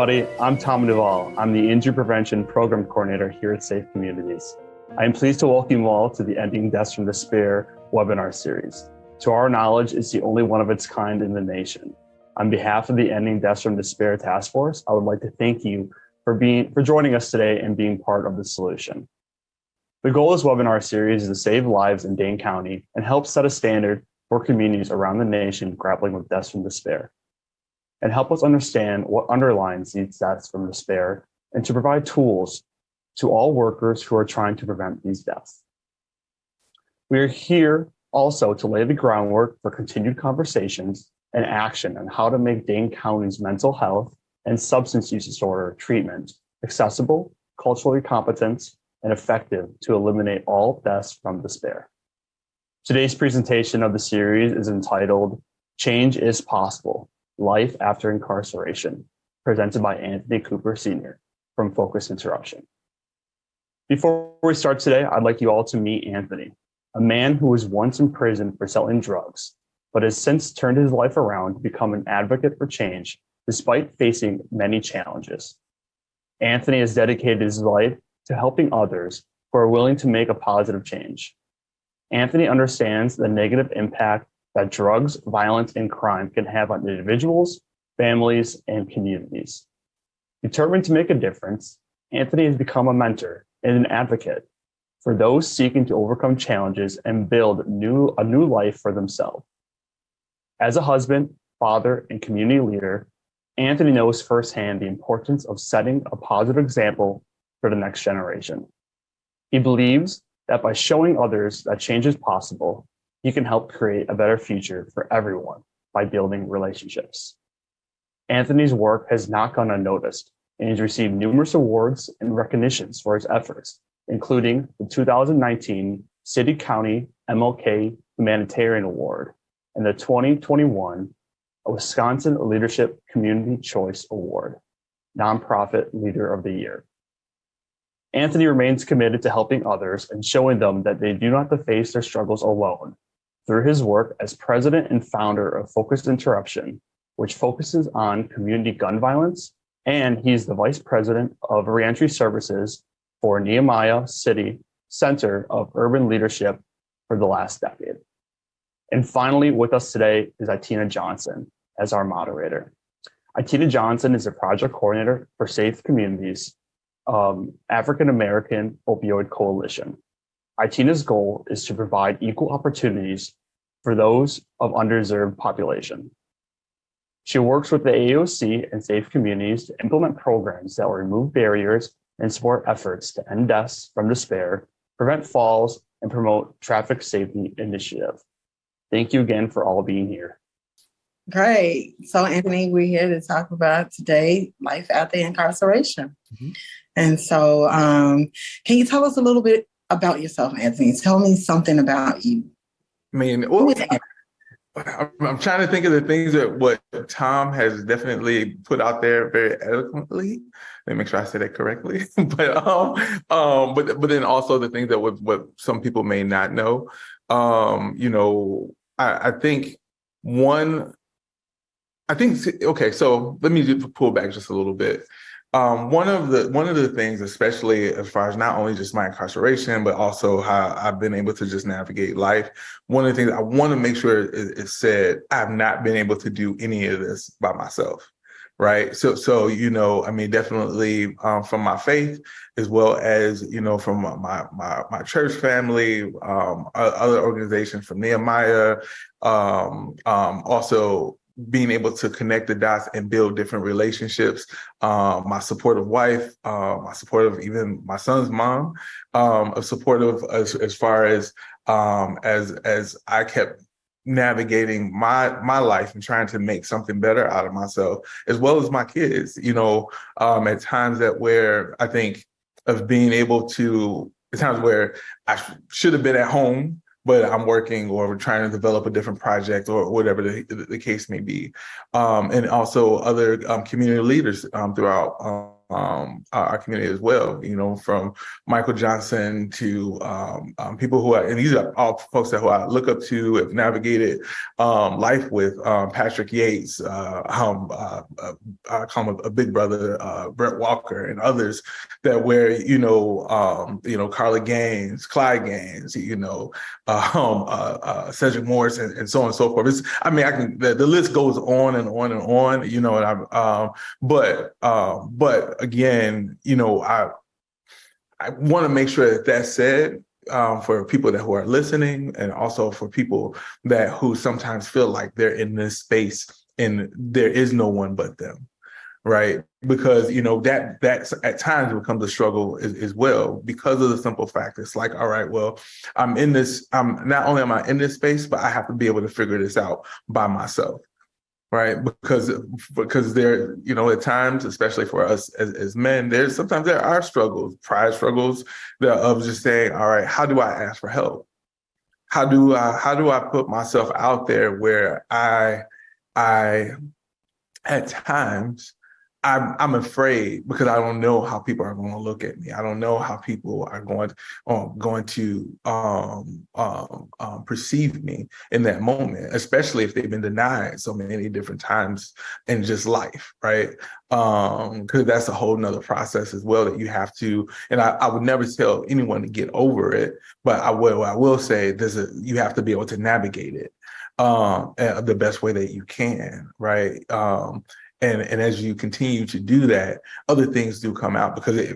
everybody. I'm Tom Duvall. I'm the Injury Prevention Program Coordinator here at Safe Communities. I am pleased to welcome you all to the Ending Deaths from Despair webinar series. To our knowledge, it's the only one of its kind in the nation. On behalf of the Ending Deaths from Despair Task Force, I would like to thank you for joining us today and being part of the solution. The goal of this webinar series is to save lives in Dane County and help set a standard for communities around the nation grappling with deaths from despair, and help us understand what underlines these deaths from despair, and to provide tools to all workers who are trying to prevent these deaths. We are here also to lay the groundwork for continued conversations and action on how to make Dane County's mental health and substance use disorder treatment accessible, culturally competent, and effective to eliminate all deaths from despair. Today's presentation of the series is entitled Change is Possible, Life After Incarceration, presented by Anthony Cooper Sr. from Focus Interruption. Before we start today, I'd like you all to meet Anthony, a man who was once in prison for selling drugs, but has since turned his life around to become an advocate for change despite facing many challenges. Anthony has dedicated his life to helping others who are willing to make a positive change. Anthony understands the negative impact that drugs, violence, and crime can have on individuals, families, and communities. Determined to make a difference, Anthony has become a mentor and an advocate for those seeking to overcome challenges and build a new life for themselves. As a husband, father, and community leader, Anthony knows firsthand the importance of setting a positive example for the next generation. He believes that by showing others that change is possible, he can help create a better future for everyone by building relationships. Anthony's work has not gone unnoticed, and he's received numerous awards and recognitions for his efforts, including the 2019 City County MLK Humanitarian Award and the 2021 Wisconsin Leadership Community Choice Award, Nonprofit Leader of the Year. Anthony remains committed to helping others and showing them that they do not have to face their struggles alone through his work as president and founder of Focus Interruption, which focuses on community gun violence, and he's the vice president of reentry services for Nehemiah City Center of Urban Leadership for the last decade. And finally, with us today is Itina Johnson as our moderator. Itina Johnson is a project coordinator for Safe Communities, African-American Opioid Coalition. Itina's goal is to provide equal opportunities for those of underserved population. She works with the AAOC and Safe Communities to implement programs that will remove barriers and support efforts to end deaths from despair, prevent falls, and promote traffic safety initiative. Thank you again for all being here. Great. So, Anthony, we're here to talk about today, life after incarceration. Mm-hmm. And so, can you tell us a little bit about yourself, Anthony? Tell me something about you. I mean, I'm trying to think of the things that what Tom has definitely put out there very eloquently. Let me make sure I say that correctly. but then also the things that what some people may not know. I think okay, so let me just pull back just a little bit. One of the things, especially as far as not only just my incarceration, but also how I've been able to just navigate life. One of the things I want to make sure is said, I've not been able to do any of this by myself. Right. So, I mean, definitely from my faith, as well as, from my church family, other organizations from Nehemiah, also being able to connect the dots and build different relationships. My supportive wife, my supportive, even my son's mom, supportive as far as I kept navigating my life and trying to make something better out of myself, as well as my kids, at times where I think of being able to, at times where I should have been at home, but I'm working or trying to develop a different project or whatever the case may be. And also other community leaders throughout our community as well, from Michael Johnson to people who are, and these are all folks who I look up to, have navigated life with, Patrick Yates, I call him a big brother, Brett Walker, and others that where, Carla Gaines, Clyde Gaines, Cedric Morris, and so on and so forth. The list goes on and on and on, but again, I want to make sure that that's said, for people who are listening, and also for people who sometimes feel like they're in this space and there is no one but them. Right. Because, that's at times becomes a struggle as well, because of the simple fact it's like, all right, well, not only am I in this space, but I have to be able to figure this out by myself. Right. Because there, at times, especially for us as men, there are struggles, pride struggles of just saying, all right, how do I ask for help? How do I put myself out there where I at times I'm afraid, because I don't know how people are going to look at me. I don't know how people are going to perceive me in that moment, especially if they've been denied so many different times in just life, right? Because that's a whole nother process as well that you have to. And I would never tell anyone to get over it, but I will say you have to be able to navigate it the best way that you can, right? And as you continue to do that, other things do come out, because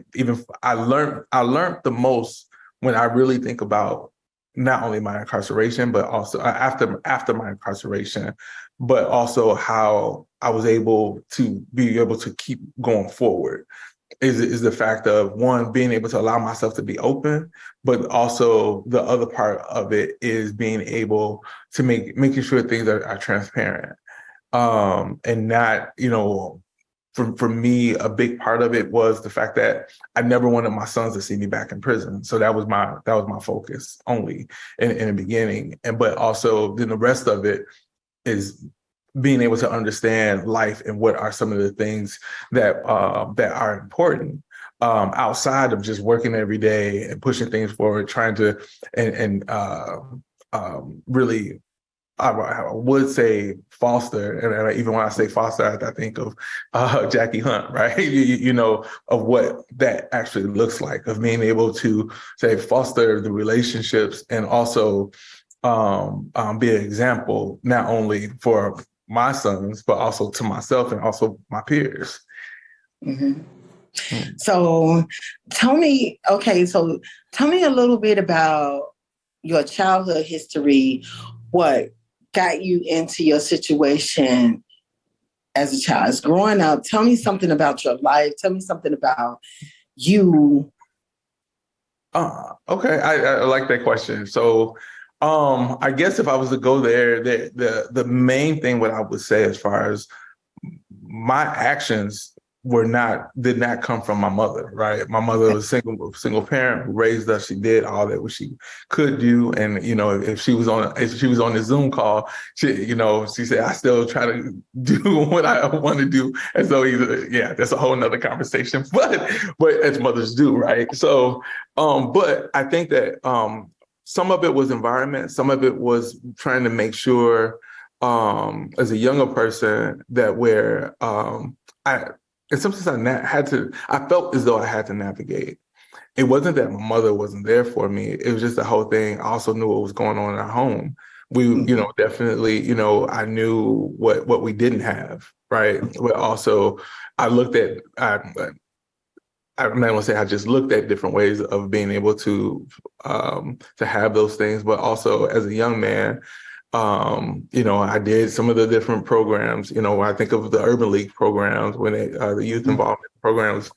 I learned the most when I really think about not only my incarceration, but also after my incarceration, but also how I was able to keep going forward. Is the fact of, one, being able to allow myself to be open, but also the other part of it is being able to making sure things are transparent. And not, for me, a big part of it was the fact that I never wanted my sons to see me back in prison. So that was my focus only in the beginning. But also then the rest of it is being able to understand life and what are some of the things that are important, outside of just working every day and pushing things forward, trying to really, I would say foster, and even when I say foster, I think of Jackie Hunt, right? Of what that actually looks like, of being able to say foster the relationships, and also be an example not only for my sons, but also to myself and also my peers. Mm-hmm. So tell me a little bit about your childhood history. What got you into your situation as a child, as growing up? Tell me something about your life. Tell me something about you. Okay, I like that question. So, I guess if I was to go there, the main thing what I would say as far as my actions did not come from my mother, right? My mother was a single parent who raised us. She did all that what she could do. And, if she was on the Zoom call, she said, I still try to do what I want to do. And so that's a whole nother conversation, but as mothers do, right? So, but I think that some of it was environment. Some of it was trying to make sure as a younger person that where and sometimes I felt as though I had to navigate. It wasn't that my mother wasn't there for me. It was just the whole thing. I also knew what was going on in our home. We, definitely, I knew what we didn't have, right? But also I looked at, I'm not gonna say I just looked at different ways of being able to have those things, but also as a young man, I did some of the different programs. I think of the Urban League programs, when the youth involvement programs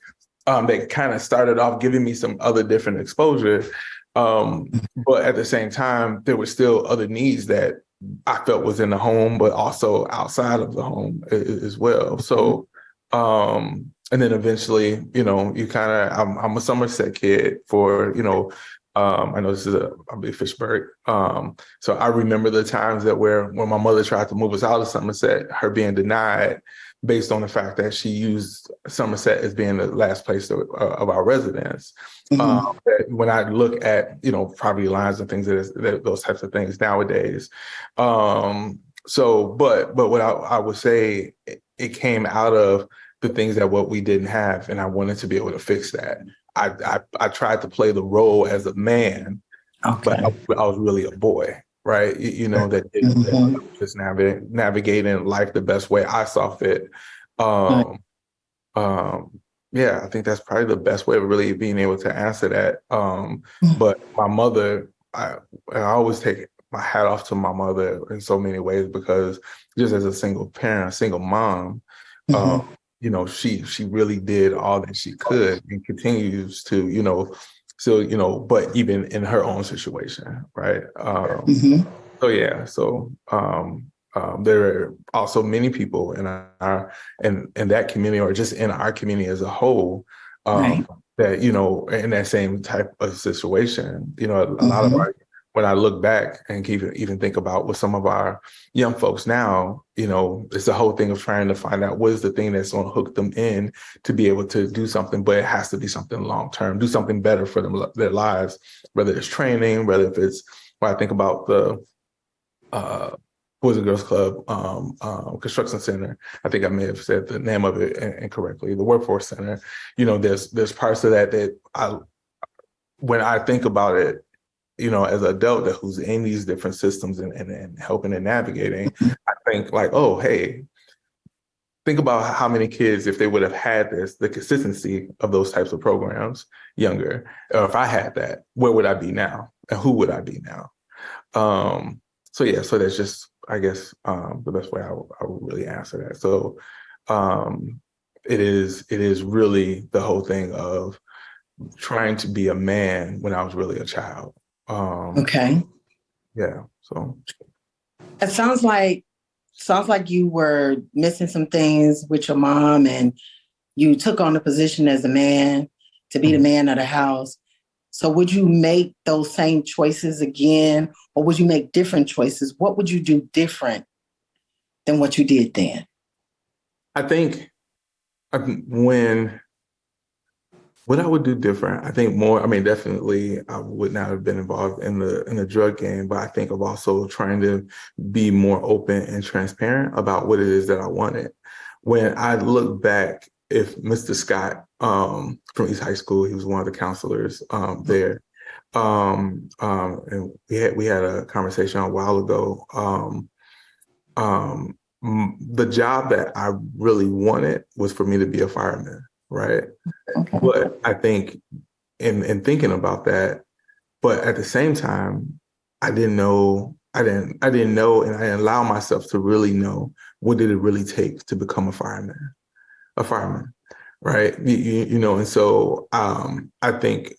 that kind of started off giving me some other different exposure. But at the same time, there were still other needs that I felt was in the home, but also outside of the home as well. So, and then eventually, you kind of, I'm a Somerset kid for, I know this is a big Fitchburg. So I remember the times that when my mother tried to move us out of Somerset, her being denied, based on the fact that she used Somerset as being the last place of our residence. When I look at, property lines and things, those types of things nowadays. But what I would say, it came out of the things that what we didn't have, and I wanted to be able to fix that. I tried to play the role as a man, but I was really a boy, right? That just navigating life the best way I saw fit. Yeah, I think that's probably the best way of really being able to answer that. But my mother, I always take my hat off to my mother in so many ways, because just as a single parent, a single mom, she really did all that she could and continues to, but even in her own situation, right? There are also many people in that community, or just in our community as a whole, that, in that same type of situation. A lot of when I look back and even think about with some of our young folks now, it's the whole thing of trying to find out what is the thing that's going to hook them in to be able to do something, but it has to be something long-term, do something better for them, their lives, whether it's training, whether if it's, when I think about the Boys and Girls Club Construction Center, I think I may have said the name of it incorrectly, the Workforce Center, there's parts of that when I think about it, as an adult who's in these different systems and helping and navigating, I think like, oh, hey, think about how many kids, if they would have had the consistency of those types of programs younger, or if I had that, where would I be now? And who would I be now? So that's just, I guess, the best way I would really answer that. So it is really the whole thing of trying to be a man when I was really a child. Yeah. So it sounds like you were missing some things with your mom, and you took on the position as a man to be the man of the house. So would you make those same choices again, or would you make different choices? What would you do different than what you did then? I think what I would do different, I think more, definitely I would not have been involved in the drug game, but I think of also trying to be more open and transparent about what it is that I wanted. When I look back, if Mr. Scott from East High School, he was one of the counselors there. And we had a conversation a while ago. The job that I really wanted was for me to be a fireman, right? But I think in thinking about that, but at the same time, I didn't know, and I didn't allow myself to really know what did it really take to become a fireman, right? And so I think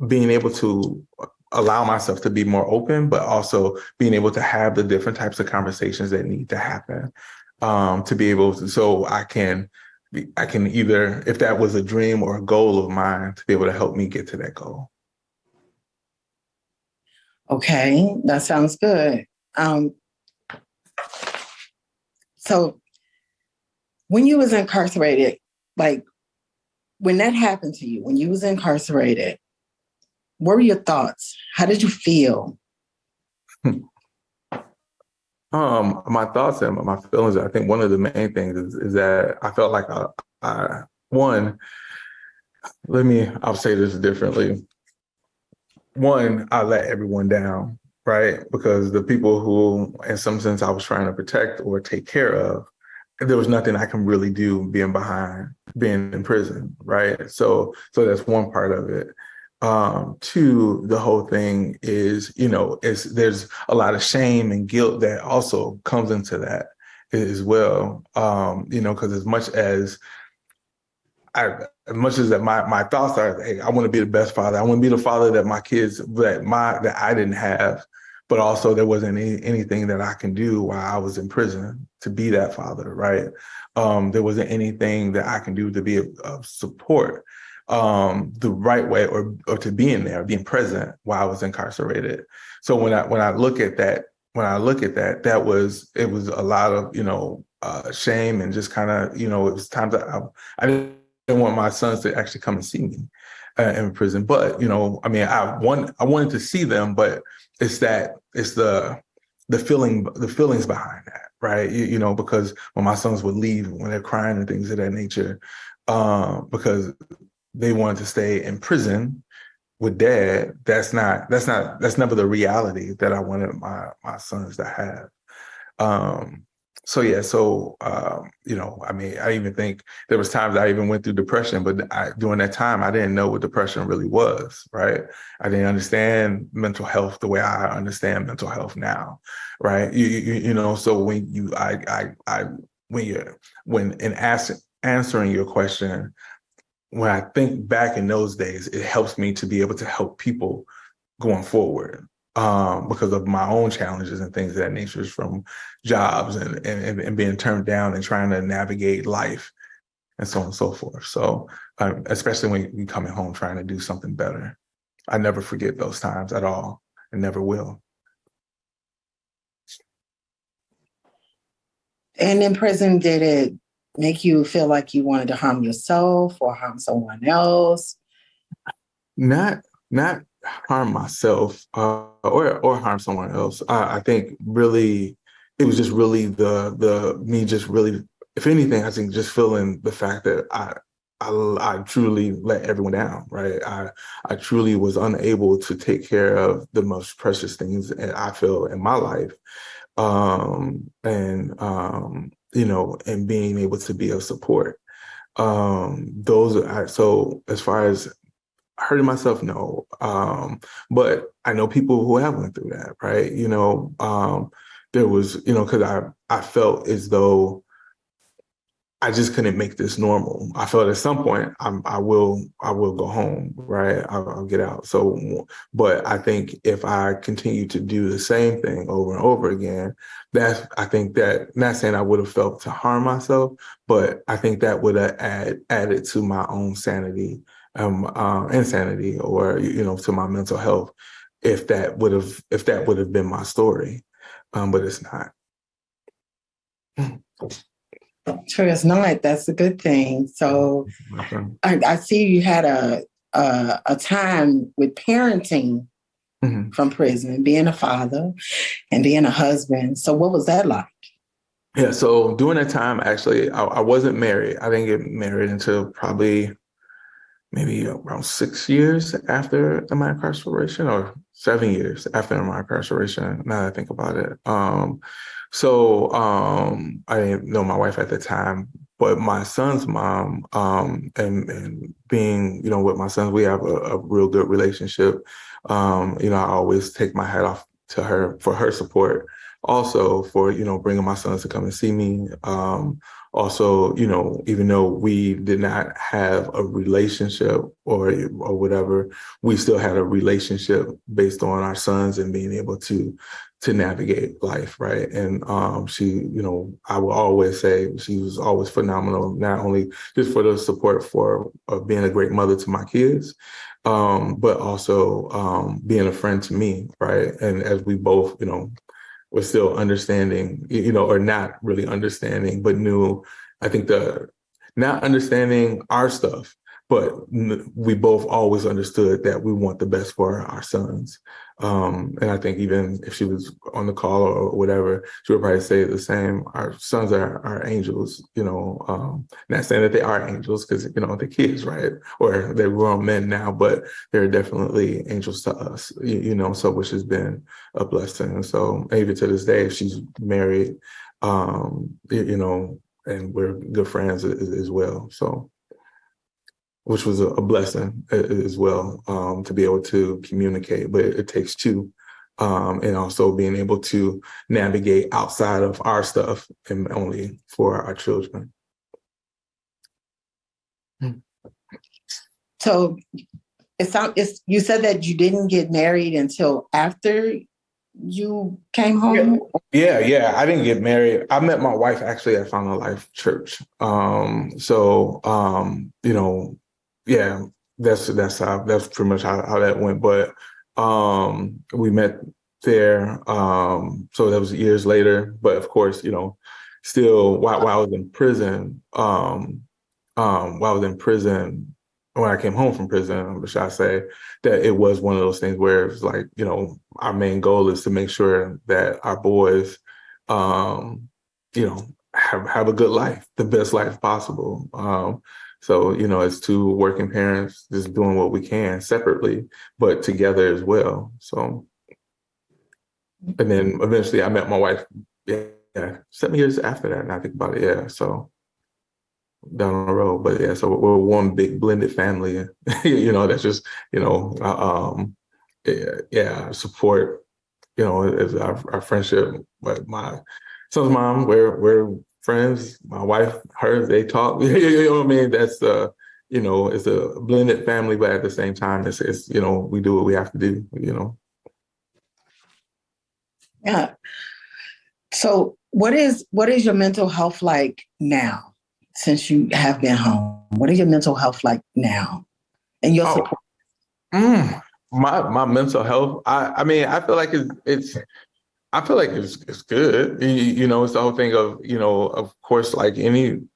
being able to allow myself to be more open, but also being able to have the different types of conversations that need to happen, to be able to, so I can either, if that was a dream or a goal of mine, to be able to help me get to that goal. Okay, that sounds good. So when you was incarcerated, like when that happened to you, when you was incarcerated, what were your thoughts? How did you feel? My thoughts and my feelings, I think one of the main things is that I felt like I'll say this differently. One, I let everyone down, right? Because the people who, in some sense, I was trying to protect or take care of, there was nothing I can really do being in prison, right? So that's one part of it. Two, the whole thing is, there's a lot of shame and guilt that also comes into that as well. Because as much as my thoughts are, hey, I want to be the best father. I want to be the father that my kids, that I didn't have, but also there wasn't anything that I can do while I was in prison to be that father, right? There wasn't anything that I can do to be of support the right way or to being there, being present while I was incarcerated. So when I look at that when I look at that, it was a lot of, shame and just kind of, it was times that I didn't want my sons to actually come and see me in prison. But, I wanted to see them, but it's the feelings behind that, right? Because when my sons would leave, when they're crying and things of that nature, because they wanted to stay in prison with dad, that's never the reality that I wanted my sons to have. I even think there was times I even went through depression, but during that time, I didn't know what depression really was, right? I didn't understand mental health the way I understand mental health now, right? So answering your question, when I think back in those days, it helps me to be able to help people going forward, because of my own challenges and things of that nature, from jobs and being turned down and trying to navigate life and so on and so forth. So especially when you're coming home trying to do something better, I never forget those times at all and never will. And in prison, did it make you feel like you wanted to harm yourself or harm someone else? Not harm myself or harm someone else. I think really it was just really the me just really, if anything, I think just feeling the fact that I truly let everyone down, right? I truly was unable to take care of the most precious things I feel in my life, and being able to be of support. So as far as hurting myself, no. But I know people who have went through that, right? There was, because I felt as though I just couldn't make this normal. I felt at some point I will go home, right? I'll get out. So, but I think if I continue to do the same thing over and over again, I think that, not saying I would have felt to harm myself, but I think that would have added to my own sanity, insanity, or to my mental health, if that would have been my story, but it's not. Sure, it's not. That's a good thing. So I see you had a time with parenting from prison, being a father and being a husband. So what was that like? Yeah, so during that time, actually, I wasn't married. I didn't get married until probably maybe around 6 years after my incarceration, or 7 years after my incarceration, now that I think about it. I didn't know my wife at the time, but my son's mom, and being, with my sons, we have a real good relationship. I always take my hat off to her for her support, also for, bringing my sons to come and see me. Also, even though we did not have a relationship or whatever, we still had a relationship based on our sons and being able to navigate life, right? And she, I will always say she was always phenomenal, not only just for the support for being a great mother to my kids, but also being a friend to me, right? And as we both, we're still understanding, or not really understanding, but knew, I think not understanding our stuff, but we both always understood that we want the best for our sons. And I think even if she was on the call or whatever, she would probably say the same. Our sons are angels, not saying that they are angels because, they're kids, right? Or they're grown men now, but they're definitely angels to us, so which has been a blessing. So even to this day, if she's married, and we're good friends as well. So, which was a blessing as well, to be able to communicate, but it takes two. And also being able to navigate outside of our stuff and only for our children. So you said that you didn't get married until after you came home? Yeah. I didn't get married. I met my wife actually at Final Life Church. That's pretty much how that went. But we met there. So that was years later. But of course, still while I was in prison, when I came home from prison, should I say, that it was one of those things where it's like, our main goal is to make sure that our boys, have a good life, the best life possible. So, as two working parents, just doing what we can separately, but together as well. So, and then eventually I met my wife, 7 years after that, and I think about it, so down the road. But so we're one big blended family, that's just, support, as our friendship. But my son's mom, we're friends. My wife, her, they talk. You know what I mean? That's it's a blended family, but at the same time, it's we do what we have to do. Yeah. So what is your mental health like now, since you have been home? What is your mental health like now, and your support? My mental health. I mean, I feel like it's good. It's the whole thing of, of course, like anyone,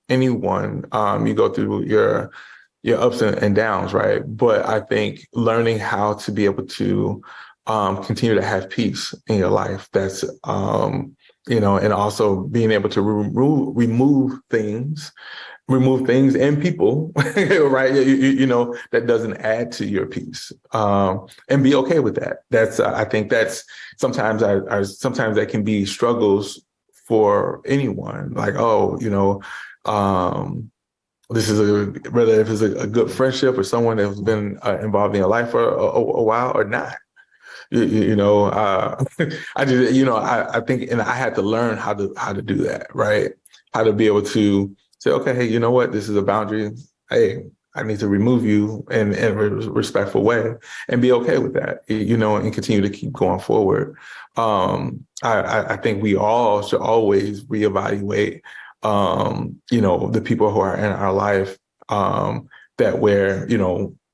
you go through your ups and downs, right? But I think learning how to be able to continue to have peace in your life, that's, and also being able to remove things and people, right? That doesn't add to your peace, and be okay with that. That's, I think that's sometimes sometimes that can be struggles for anyone. Like, this is whether if it's a good friendship or someone that's been involved in your life for a while or not. I just, I think, and I had to learn how to do that, right? How to be able to say, okay, hey, you know what? This is a boundary. Hey, I need to remove you in a respectful way, and be okay with that, and continue to keep going forward. I think we all should always reevaluate, the people who are in our life, that where,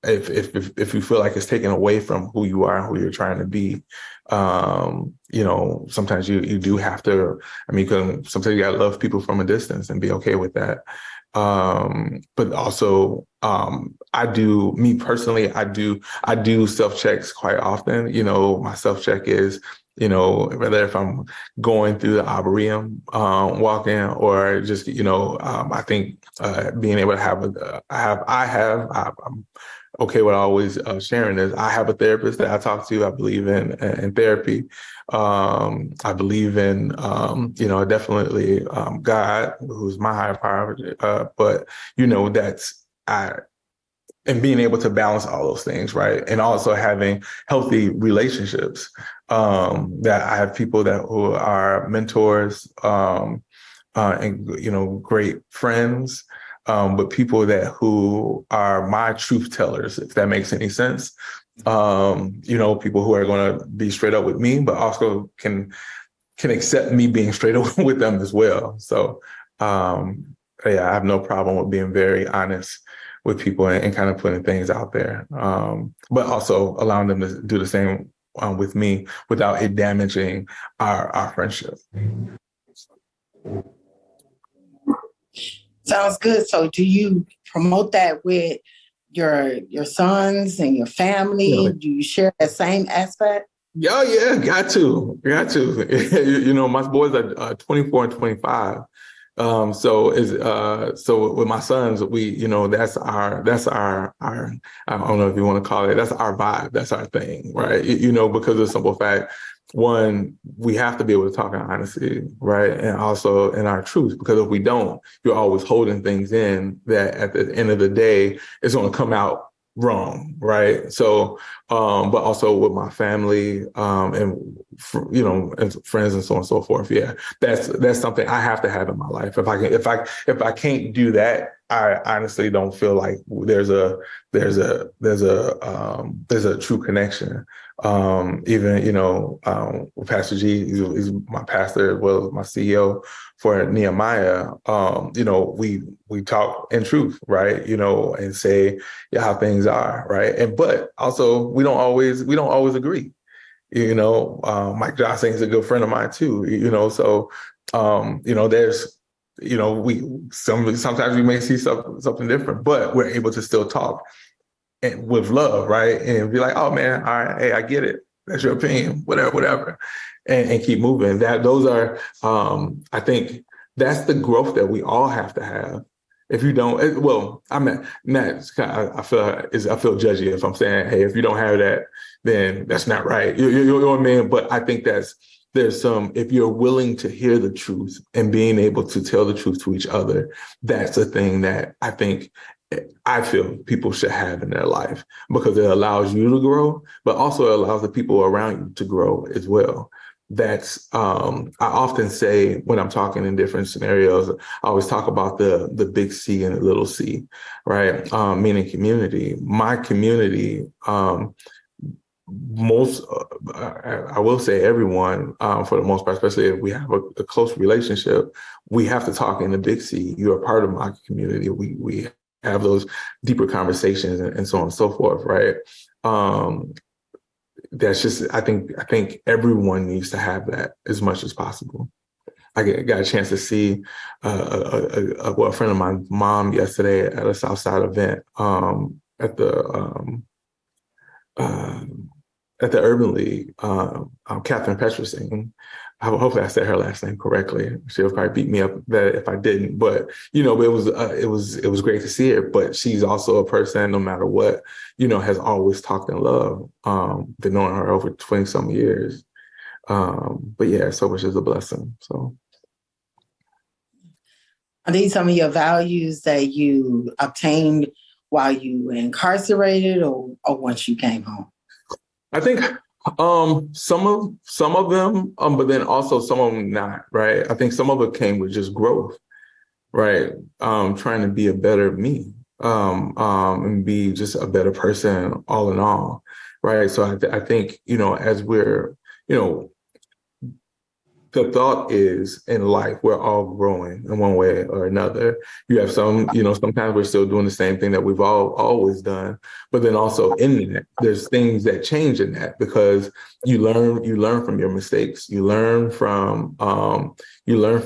if you feel like it's taken away from who you are and who you're trying to be, sometimes you do have to, sometimes you gotta love people from a distance and be okay with that. But also, I do self-checks quite often. My self-check is, whether if I'm going through the Arboretum, walking, or just, I think, being able to I'm okay with always sharing this. I have a therapist that I talk to. I believe in therapy. I believe in, definitely God, who's my higher power. But, and being able to balance all those things, right? And also having healthy relationships, that I have people who are mentors, and, great friends, but people who are my truth tellers, if that makes any sense. People who are going to be straight up with me, but also can accept me being straight up with them as well. So, I have no problem with being very honest with people and kind of putting things out there, but also allowing them to do the same with me without it damaging our friendship. Sounds good. So do you promote that with your sons and your family? Yeah. Do you share that same aspect? Yeah, got to. My boys are 24 and 25. So with my sons, we, that's our, I don't know if you want to call it, that's our vibe. That's our thing, right? Because of the simple fact, one, we have to be able to talk in honesty, right? And also in our truth, because if we don't, you're always holding things in that at the end of the day, it's going to come out wrong, right? So, but also with my family, and friends and so on and so forth. Yeah, that's something I have to have in my life. If I can't do that, I honestly don't feel like there's a true connection. Even with Pastor G, he's my pastor as well as my CEO for Nehemiah. We talk in truth, right? And say how things are, right? But also we don't always agree. Mike Johnson is a good friend of mine too, so, there's, sometimes we may see something different, but we're able to still talk and with love, right? And be like, oh man, all right, hey, I get it. That's your opinion, whatever. And keep moving. Those are, I think that's the growth that we all have to have. If you don't, I'm not, I feel judgy if I'm saying, hey, if you don't have that, then that's not right. You know what I mean? But I think there's if you're willing to hear the truth and being able to tell the truth to each other, that's a thing that I feel people should have in their life, because it allows you to grow, but also it allows the people around you to grow as well. That's I often say when I'm talking in different scenarios, I always talk about the big C and the little c, right? Meaning community. My community, I will say everyone, for the most part, especially if we have a close relationship, we have to talk in the big C. You're a part of my community. We have those deeper conversations and so on and so forth, right? That's just, I think everyone needs to have that as much as possible. I got a chance to see a friend of my mom yesterday at a Southside event at the Urban League. Catherine Petrosing. Hopefully I said her last name correctly. She'll probably beat me up that if I didn't. But it was great to see her. But she's also a person, no matter what, has always talked in love. Been knowing her over 20 some years. But yeah, so much is a blessing. So. Are these some of your values that you obtained while you were incarcerated or once you came home? I think some of them, but then also some of them not, right? I think some of it came with just growth, right? Trying to be a better me, and be just a better person all in all, right? So I think, as we're, the thought is in life, we're all growing in one way or another. You have some, sometimes we're still doing the same thing that we've always done. But then also in that, there's things that change in that, because you learn from your mistakes. You learn from challenges. You learn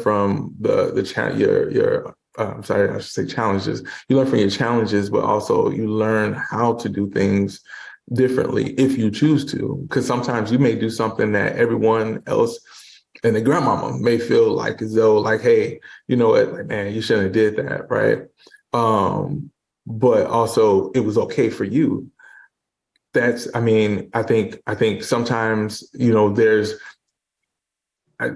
from your challenges, but also you learn how to do things differently if you choose to. Because sometimes you may do something that everyone else and the grandmama may feel like as though, like, hey, you know what, like, man, you shouldn't have did that, right? But also it was okay for you. I think sometimes, I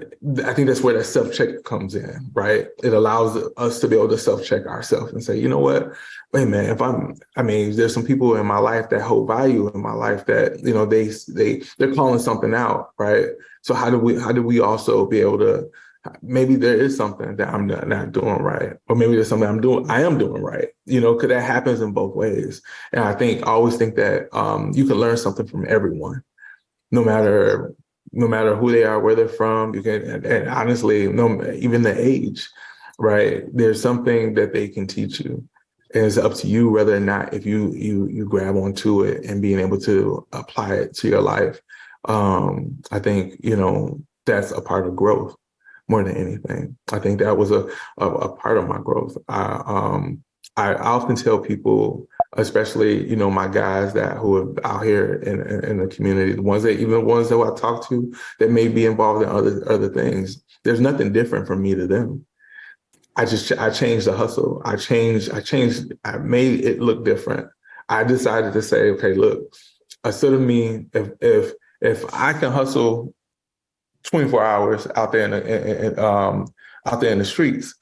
think that's where that self-check comes in, right? It allows us to be able to self-check ourselves and say, you know what, wait, man, there's some people in my life that hold value in my life that, they're calling something out, right? So how do we also be able to, maybe there is something that I'm not doing right, or maybe there's something I am doing right, because that happens in both ways. And I always think that you can learn something from everyone, no matter who they are, where they're from. You can, and honestly, even the age, right? There's something that they can teach you. And it's up to you whether or not if you grab onto it and being able to apply it to your life. I think, that's a part of growth more than anything. I think that was a part of my growth. I often tell people, especially, my guys who are out here in the community, the ones that I talk to that may be involved in other things, there's nothing different from me to them. I changed the hustle. I made it look different. I decided to say, okay, look, instead of me, if I can hustle 24 hours out there in the streets,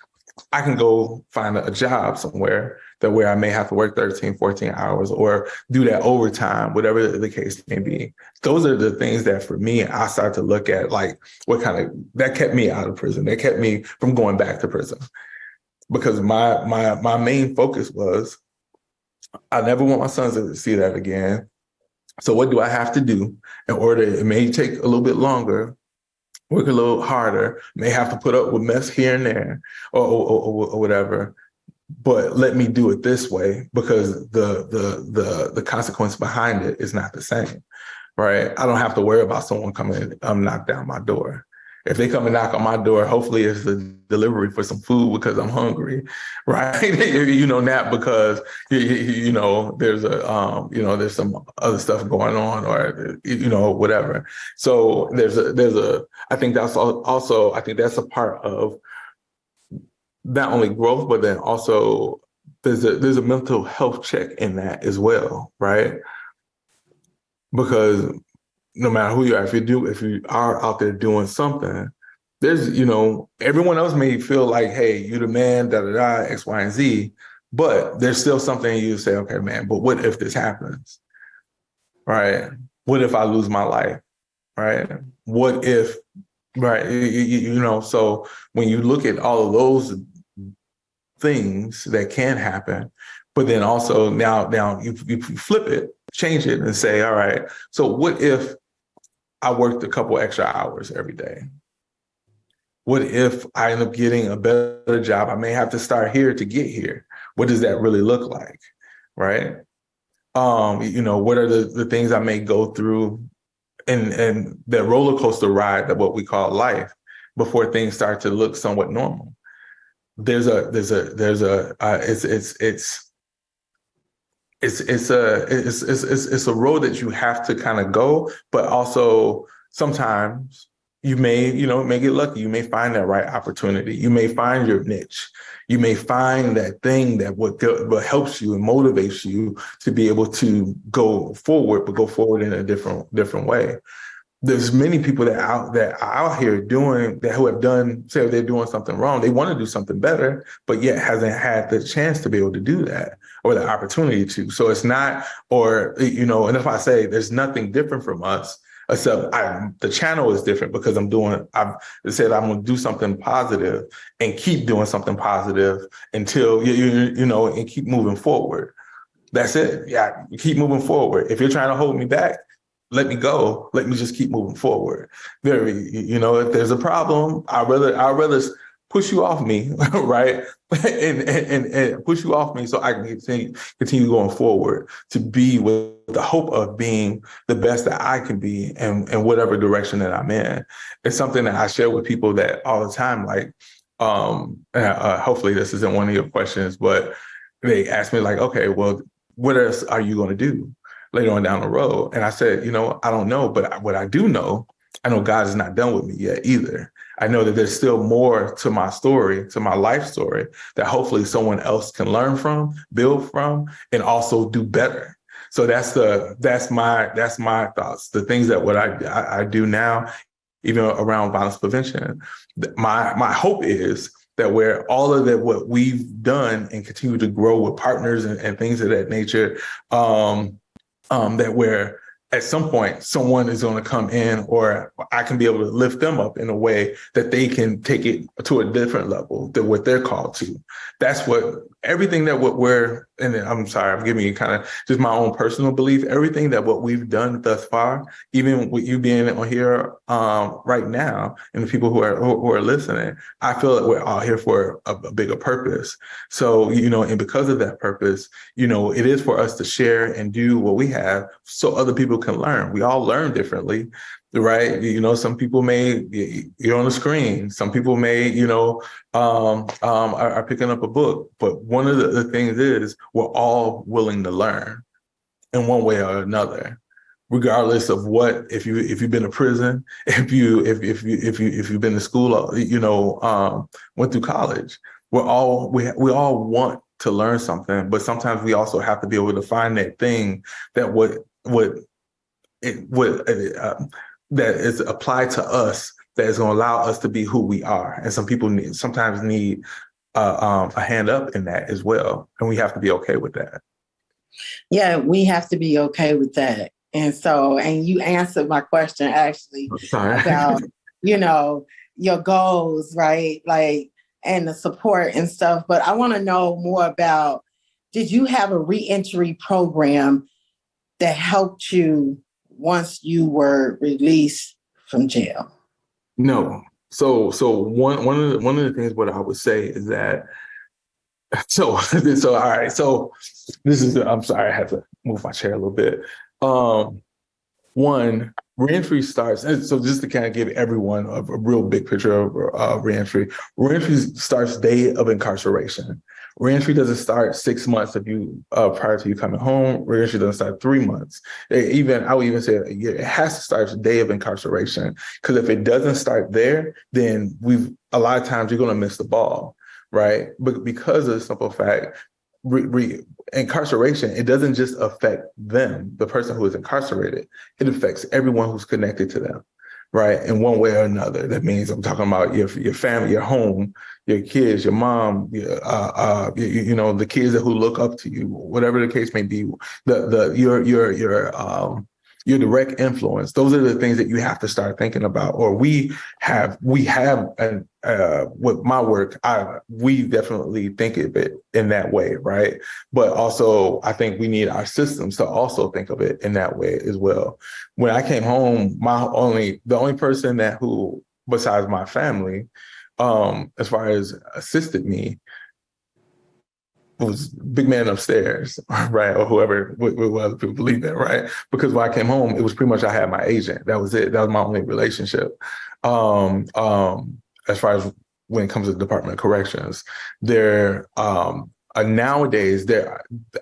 I can go find a job somewhere where I may have to work 13, 14 hours or do that overtime, whatever the case may be. Those are the things that for me, I started to look at, like, that kept me out of prison. That kept me from going back to prison. Because my main focus was, I never want my sons to see that again. So what do I have to do in order? It may take a little bit longer, work a little harder, may have to put up with mess here and there or whatever, but let me do it this way, because the consequence behind it is not the same. right? I don't have to worry about someone coming knock down my door. If they come and knock on my door, hopefully it's a delivery for some food because I'm hungry, right? Not because there's there's some other stuff going on or whatever. So I think that's also I think that's a part of not only growth, but then also there's a mental health check in that as well, right? Because no matter who you are, if you are out there doing something, there's, everyone else may feel like, hey, you the man, X, Y, and Z, but there's still something you say, okay, man, but what if this happens, right? What if I lose my life, right? What if, right? So when you look at all of those things that can happen, but then also now you flip it, change it and say, all right, so what if I worked a couple extra hours every day? What if I end up getting a better job? I may have to start here to get here. What does that really look like, right? What are the things I may go through and the roller coaster ride of what we call life before things start to look somewhat normal? It's a road that you have to kind of go, but also sometimes you may get lucky. You may find that right opportunity. You may find your niche. You may find that thing that what helps you and motivates you to be able to go forward, but go forward in a different way. There's many people that are out here who have done, say they're doing something wrong. They want to do something better, but yet hasn't had the chance to be able to do that or the opportunity to. So it's not, and if I say there's nothing different from us, except the channel is different because I've said I'm going to do something positive and keep doing something positive until, and keep moving forward. That's it. Yeah, keep moving forward. If you're trying to hold me back, let me go. Let me just keep moving forward. If there's a problem, I'd rather push you off me, right? and push you off me so I can continue going forward to be with the hope of being the best that I can be in whatever direction that I'm in. It's something that I share with people that all the time, like, hopefully this isn't one of your questions, but they ask me like, okay, well, what else are you going to do later on down the road? And I said, I don't know, but what I do know, I know God is not done with me yet either. I know that there's still more to my story, to my life story, that hopefully someone else can learn from, build from, and also do better. So that's my thoughts. The things that what I do now, even around violence prevention, my hope is that where all of that, what we've done and continue to grow with partners and things of that nature, that where at some point someone is going to come in, or I can be able to lift them up in a way that they can take it to a different level than what they're called to. That's everything that what we're, and I'm sorry, I'm giving you kind of just my own personal belief, everything that what we've done thus far, even with you being on here right now, and the people who are listening, I feel that we're all here for a bigger purpose. So, and because of that purpose, it is for us to share and do what we have so other people can learn. We all learn differently, right? Some people you're on the screen. Some people may, are picking up a book. But one of the things is we're all willing to learn in one way or another, regardless of what. If you've been to prison, if you've been to school, went through college, we all want to learn something. But sometimes we also have to be able to find that thing that that is applied to us, that is going to allow us to be who we are. And some people sometimes need a hand up in that as well. And we have to be okay with that. Yeah, we have to be okay with that. And you answered my question actually about, your goals, right? Like, and the support and stuff. But I want to know more about, did you have a reentry program that helped you once you were released from jail? No. So one of the things what I would say is that so all right. So this is I'm sorry, I had to move my chair a little bit. One one, reentry starts, and so just to kind of give everyone a real big picture of reentry starts day of incarceration. Reentry doesn't start 6 months of you prior to you coming home. Reentry doesn't start 3 months. I would even say a year. It has to start the day of incarceration, because if it doesn't start there, then a lot of times you're going to miss the ball, right? But because of the simple fact, incarceration, it doesn't just affect them, the person who is incarcerated. It affects everyone who's connected to them, right? In one way or another. That means I'm talking about your family, your home, your kids, your mom, the kids who look up to you, whatever the case may be. Your direct influence. Those are the things that you have to start thinking about. Or we have, and with my work, we definitely think of it in that way, right? But also, I think we need our systems to also think of it in that way as well. When I came home, the only person who, besides my family, as far as assisted me, was big man upstairs, right? Or whoever, what other people believe in, right? Because when I came home, it was pretty much I had my agent. That was it. That was my only relationship. As far as when it comes to the Department of Corrections, nowadays,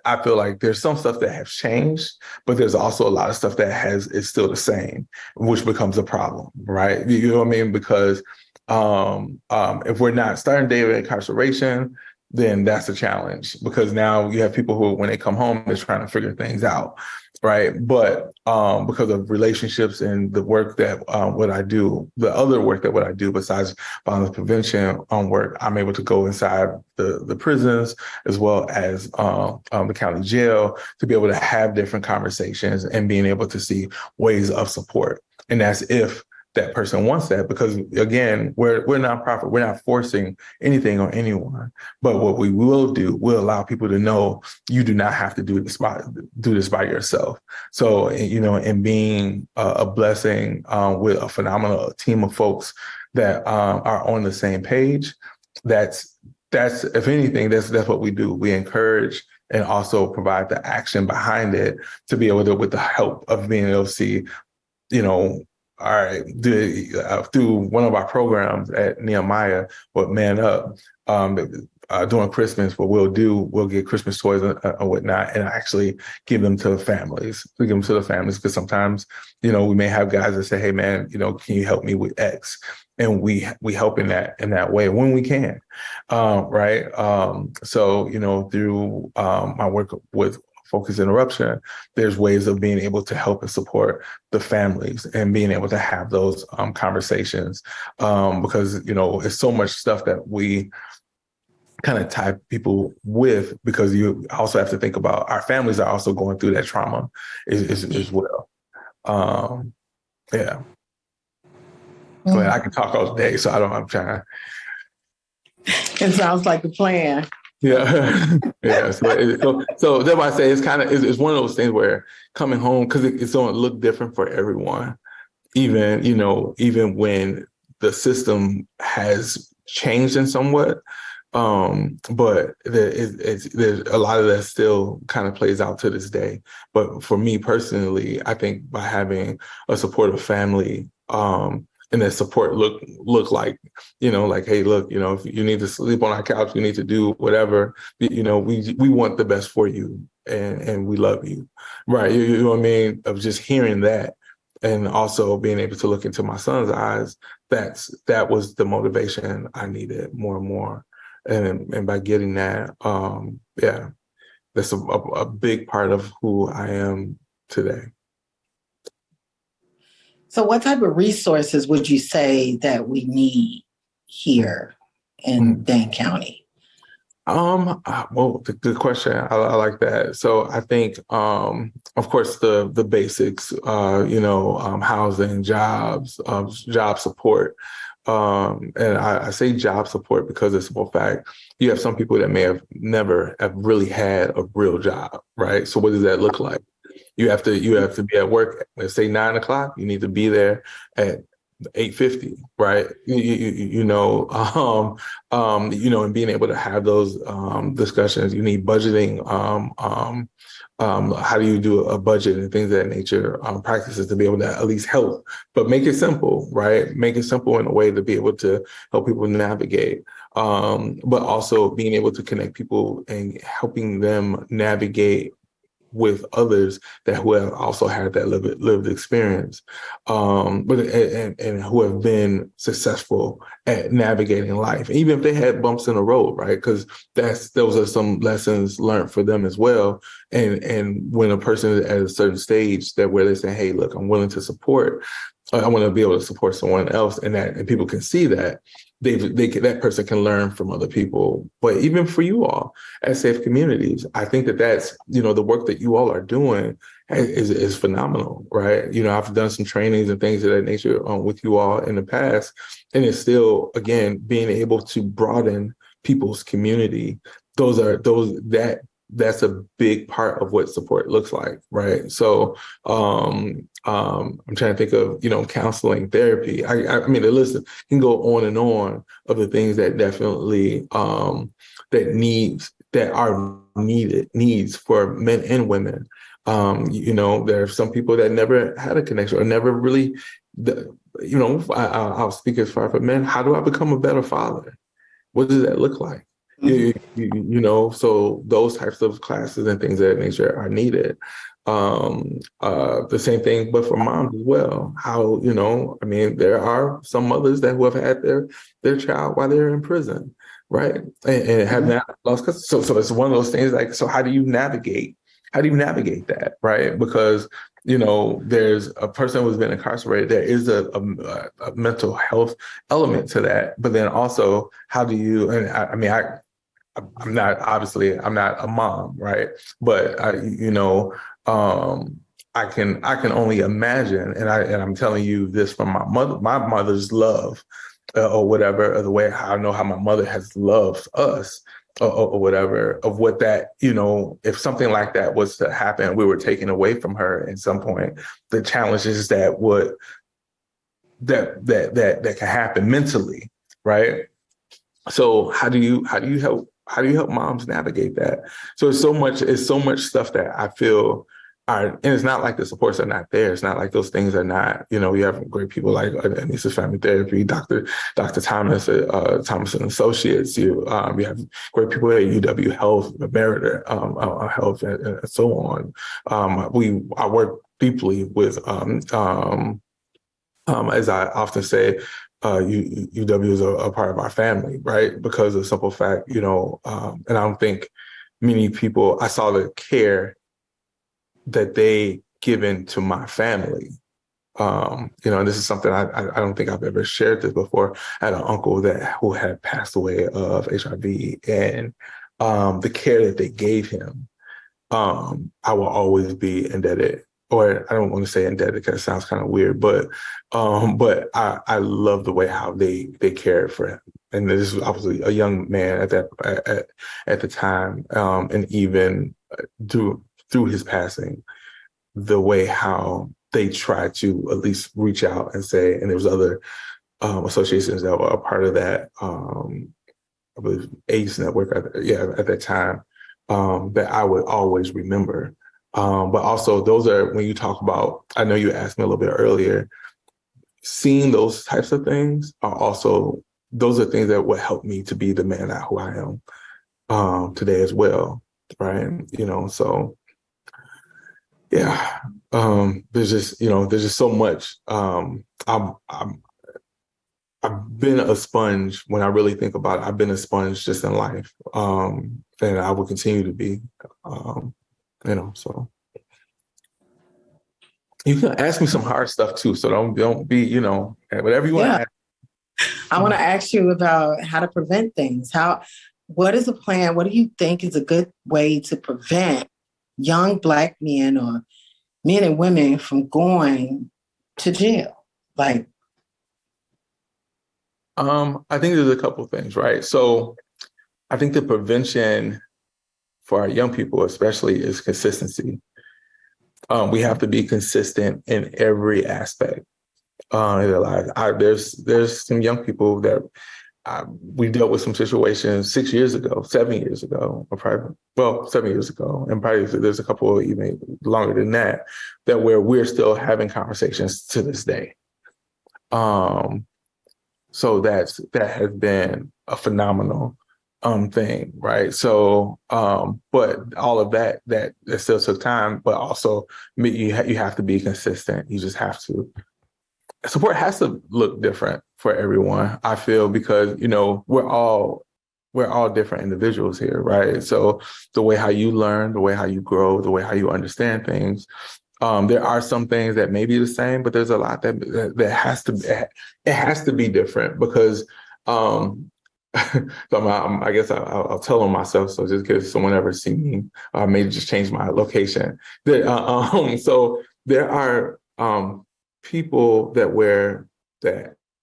I feel like there's some stuff that has changed, but there's also a lot of stuff that is still the same, which becomes a problem, right? You know what I mean? Because if we're not starting day of incarceration, then that's a challenge, because now you have people who, when they come home, they're trying to figure things out, right? But because of relationships and the work that what I do besides violence prevention work, I'm able to go inside the prisons as well as the county jail to be able to have different conversations and being able to see ways of support. And that's if that person wants that, because again, we're nonprofit. We're not forcing anything on anyone. But what we will do, we'll allow people to know you do not have to do this by yourself. So, and being a blessing with a phenomenal team of folks that are on the same page, that's if anything, that's what we do. We encourage and also provide the action behind it to be able to, with the help of being able to see, all right, through one of our programs at Nehemiah, with Man Up, during Christmas, what we'll get Christmas toys and whatnot, and actually give them to the families. We give them to the families because sometimes, we may have guys that say, "Hey, man, can you help me with X?" And we help in that way when we can, right? So through my work with Focus Interruption, there's ways of being able to help and support the families and being able to have those conversations, because it's so much stuff that we kind of tie people with, because you also have to think about our families are also going through that trauma as well. Yeah. Go ahead. I can talk all day, so I'm trying to. It sounds like a plan. Yeah, yeah. So that's why I say it's one of those things where coming home, because it's going to look different for everyone, even when the system has changed in somewhat. But there's a lot of that still kind of plays out to this day. But for me personally, I think by having a supportive family, and that support look like, like, hey, look, if you need to sleep on our couch, you need to do whatever, we want the best for you and we love you, right? You know what I mean? Of just hearing that, and also being able to look into my son's eyes, that was the motivation I needed more and more. And by getting that, that's a big part of who I am today. So what type of resources would you say that we need here in Dane County? Well, good question. I like that. So I think, of course, the basics, housing, jobs, job support. And I say job support because of the simple fact, you have some people that may have never have really had a real job, right? So what does that look like? You have to be at work, let's say 9 o'clock, you need to be there at $850, right? And being able to have those discussions. You need budgeting. How do you do a budget and things of that nature? Practices to be able to at least help, but make it simple, right? Make it simple in a way to be able to help people navigate. But also being able to connect people and helping them navigate with others who have also had that lived experience, but who have been successful at navigating life, even if they had bumps in the road, right? Because those are some lessons learned for them as well. And when a person is at a certain stage where they say, "Hey, look, I'm willing to support. I want to be able to support someone else," and people can see that. That person can learn from other people. But even for you all as Safe Communities, I think that's, the work that you all are doing is phenomenal, right? I've done some trainings and things of that nature with you all in the past, and it's still, again, being able to broaden people's community. That's a big part of what support looks like, right? So I'm trying to think of, counseling, therapy. I mean, the list can go on and on of the things that definitely that are needs for men and women. There are some people that never had a connection or never really, I'll speak as far for men. How do I become a better father? What does that look like? So those types of classes and things of that nature are needed. The same thing, but for moms as well. How, there are some mothers who have had their child while they're in prison, right? And have not lost custody. So it's one of those things so how do you navigate that, right? Because, there's a person who's been incarcerated. There is a mental health element to that, but then also how do you, and I'm not a mom, right? But I can only imagine, and I'm telling you this from my mother's love, or whatever, or the way I know how my mother has loved us, or whatever, of what that, if something like that was to happen, we were taken away from her at some point, the challenges that can happen mentally, right? So how do you help moms navigate that? So it's so much stuff that I feel and it's not like the supports are not there. It's not like those things are not, we have great people like Anissa's Family Therapy, Dr. Thomas, Thomas and Associates. You have great people at UW Health, Moderator Health, and so on. I work deeply with, as I often say, UW is a part of our family, right? Because of the simple fact, and I don't think many people, I saw the care that they given to my family. And this is something I don't think I've ever shared this before. I had an uncle who had passed away of HIV, and the care that they gave him, I will always be indebted. Or I don't want to say indebted because it sounds kind of weird, but I love the way how they cared for him. And this was obviously a young man at the time, and even through his passing, the way how they tried to at least reach out and say, and there was other associations that were a part of that, I believe AIDS Network, at that time, that I would always remember. But also those are, when you talk about, I know you asked me a little bit earlier, seeing those types of things those are things that would help me to be the man who I am today as well, right? So yeah, there's just so much. I've been a sponge. When I really think about it, I've been a sponge just in life, and I will continue to be. So you can ask me some hard stuff too. So don't be, whatever you want to ask. I want to ask you about how to prevent things. What is a plan? What do you think is a good way to prevent young Black men or men and women from going to jail? I think there's a couple of things, right? So I think the prevention for our young people especially is consistency. We have to be consistent in every aspect. in their lives. There's some young people that we dealt with some situations 6 years ago, 7 years ago, or probably, 7 years ago, and probably there's a couple even longer than that, that where we're still having conversations to this day. So that has been a phenomenal thing, right? So, but all of that still took time, but also you have to be consistent. You just have to. Support has to look different for everyone, I feel, because, we're all different individuals here, right? So the way how you learn, the way how you grow, the way how you understand things, there are some things that may be the same, but there's a lot that has to be different because, so I guess I'll tell on myself. So just in case someone ever see me, I may just change my location. So there are people that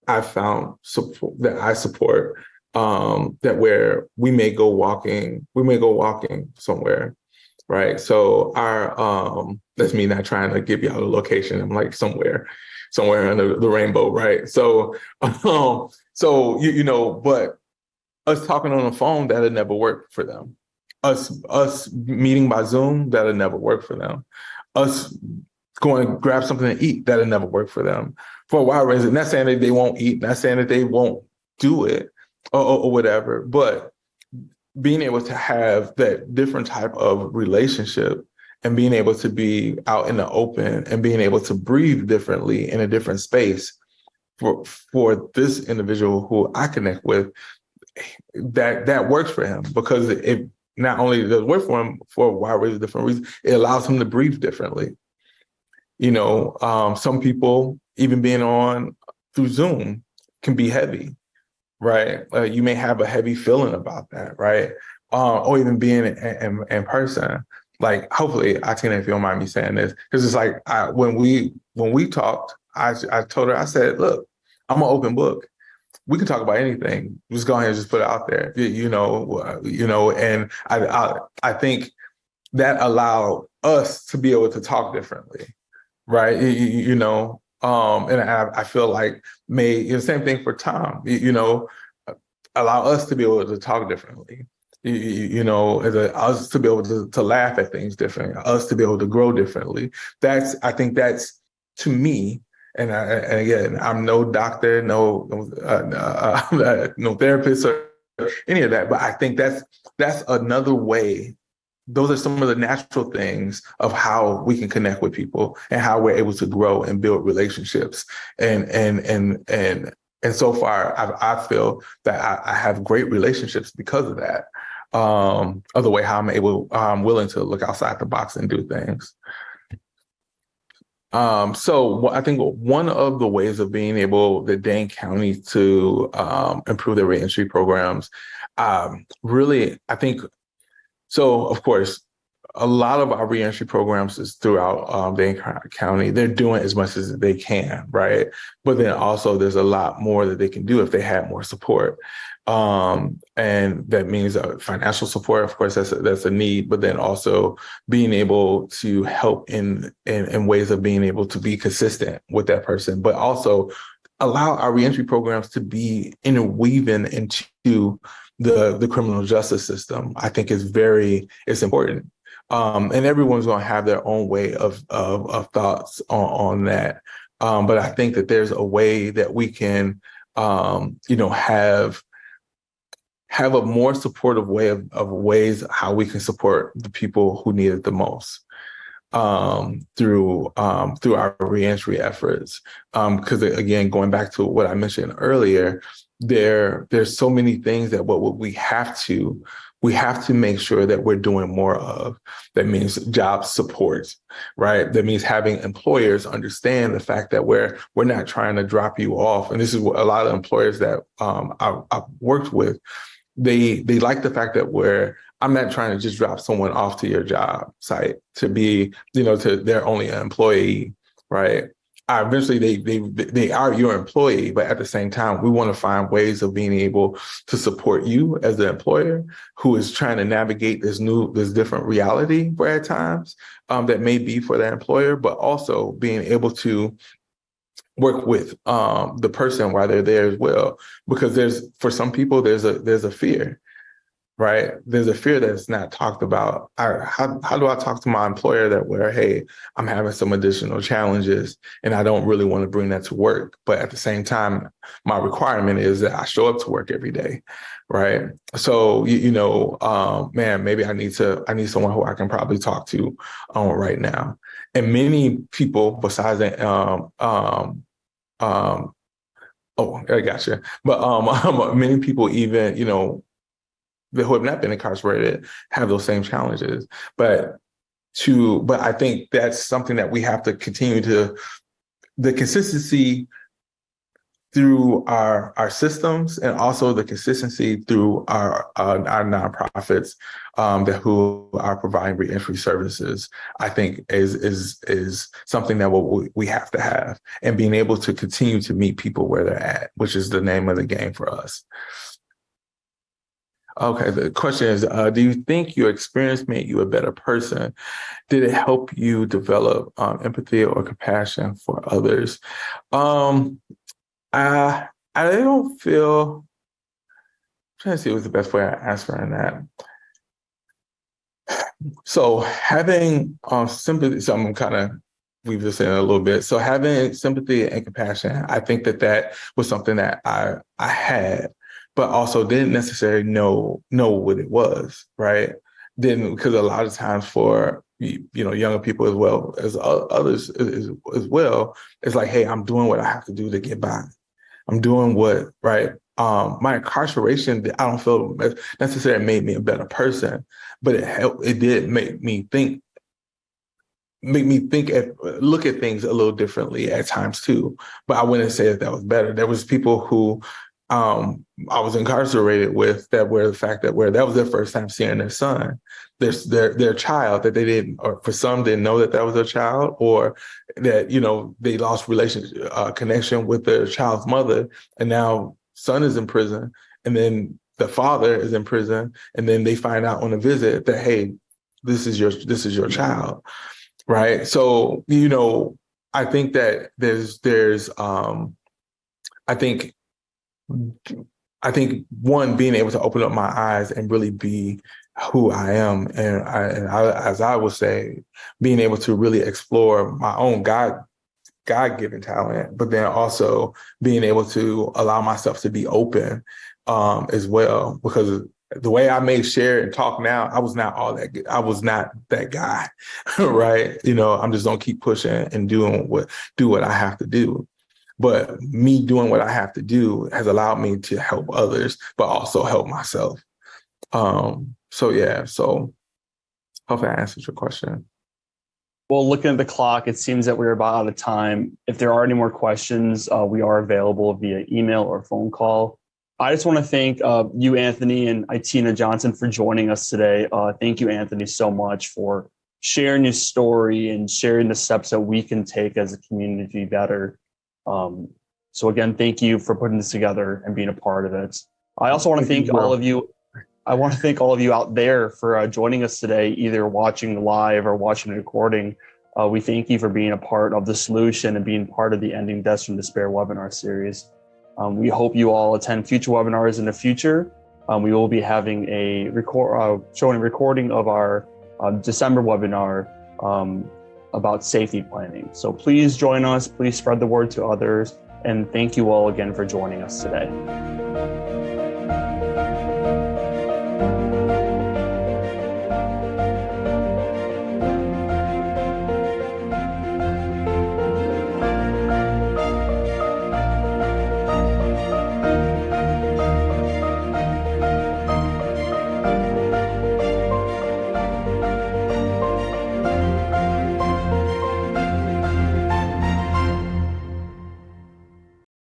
I found support, that I support, that where we may go walking somewhere, right? So that's me not trying to give y'all a location. I'm like somewhere under the rainbow, right? So, but us talking on the phone, that'll never work for them. Us meeting by Zoom, that'll never work for them. Us going to grab something to eat, that'll never work for them. For a while reason, not saying that they won't eat, not saying that they won't do it or whatever, but being able to have that different type of relationship and being able to be out in the open and being able to breathe differently in a different space for this individual who I connect with, that works for him, because it not only does work for him for a wide range of different reasons, it allows him to breathe differently. Some people, even being on through Zoom, can be heavy, right? You may have a heavy feeling about that, right? Or even being in person. Like, hopefully, Itina, if you don't mind me saying this, because it's like when we talked, I told her, I said, look, I'm an open book. We can talk about anything. Just go ahead and just put it out there, And I think that allowed us to be able to talk differently. Right. And I feel like the same thing for Tom, allow us to be able to talk differently, us to be able to laugh at things differently, us to be able to grow differently. I think that's, to me, and again, I'm no doctor, no therapist or any of that, but I think that's another way. Those are some of the natural things of how we can connect with people and how we're able to grow and build relationships. And so far, I feel that I have great relationships because of that. Of the way how I'm willing to look outside the box and do things. So I think one of the ways of being able, the Dane County, to improve their reentry programs, really, I think. So, of course, a lot of our reentry programs is throughout Dane County. They're doing as much as they can, right? But then also there's a lot more that they can do if they had more support. And that means financial support, of course, that's a need, but then also being able to help in ways of being able to be consistent with that person, but also allow our reentry programs to be interweaving into the criminal justice system. I think it's important. And everyone's going to have their own way of thoughts on that. But I think that there's a way that we can, have a more supportive way of ways how we can support the people who need it the most. Through our reentry efforts. Because again, going back to what I mentioned earlier, there's so many things that what we have to make sure that we're doing more of. That means job support, right? That means having employers understand the fact that we're not trying to drop you off. And this is what a lot of employers that I've worked with, they like the fact that I'm not trying to just drop someone off to your job site to be, to their only employee, right? Eventually they are your employee, but at the same time, we want to find ways of being able to support you as the employer who is trying to navigate this different reality for at times that may be for their employer, but also being able to work with the person while they're there as well, because for some people there's a fear, right? There's a fear that's not talked about. How do I talk to my employer hey, I'm having some additional challenges and I don't really want to bring that to work, but at the same time, my requirement is that I show up to work every day, right? So man, maybe I need someone who I can probably talk to right now. And many people besides that, I gotcha. But many people, even who have not been incarcerated, have those same challenges. But I think that's something that we have to continue the consistency through our systems, and also the consistency through our nonprofits who are providing reentry services. I think is something that we have to have, and being able to continue to meet people where they're at, which is the name of the game for us. Okay, the question is, do you think your experience made you a better person? Did it help you develop empathy or compassion for others? I don't feel, I'm trying to see what's the best way of answering that. So having sympathy, so I'm kind of we've just said a little bit. So having sympathy and compassion, I think that was something that I had, but also didn't necessarily know what it was, right? Because a lot of times for younger people as well as others as well, it's like, hey, I'm doing what I have to do to get by. I'm doing what, right? My incarceration, I don't feel necessarily made me a better person, but it did make me think, look at things a little differently at times too. But I wouldn't say that was better. There was people who I was incarcerated with that were the fact that that was their first time seeing their son, their child, that they didn't, or for some didn't know that was their child, or that, they lost connection with their child's mother, and now son is in prison, and then the father is in prison, and then they find out on a visit that, hey, this is your child, right? So, I think that I think one, being able to open up my eyes and really be who I am, and as I would say, being able to really explore my own God-given talent, but then also being able to allow myself to be open as well, because the way I may share and talk now, I was not all that good. I was not that guy, right? I'm just gonna keep pushing and do what I have to do. But me doing what I have to do has allowed me to help others, but also help myself. So hopefully I answered your question. Well, looking at the clock, it seems that we're about out of time. If there are any more questions, we are available via email or phone call. I just want to thank you, Anthony, and Itina Johnson for joining us today. Thank you, Anthony, so much for sharing your story and sharing the steps that we can take as a community to be better. So again, thank you for putting this together and being a part of it. I also want to thank all of you. I want to thank all of you out there for joining us today, either watching live or watching the recording. We thank you for being a part of the solution and being part of the Ending Deaths from Despair webinar series. We hope you all attend future webinars in the future. We will be having showing a recording of our December webinar about safety planning. So please join us, please spread the word to others, and thank you all again for joining us today.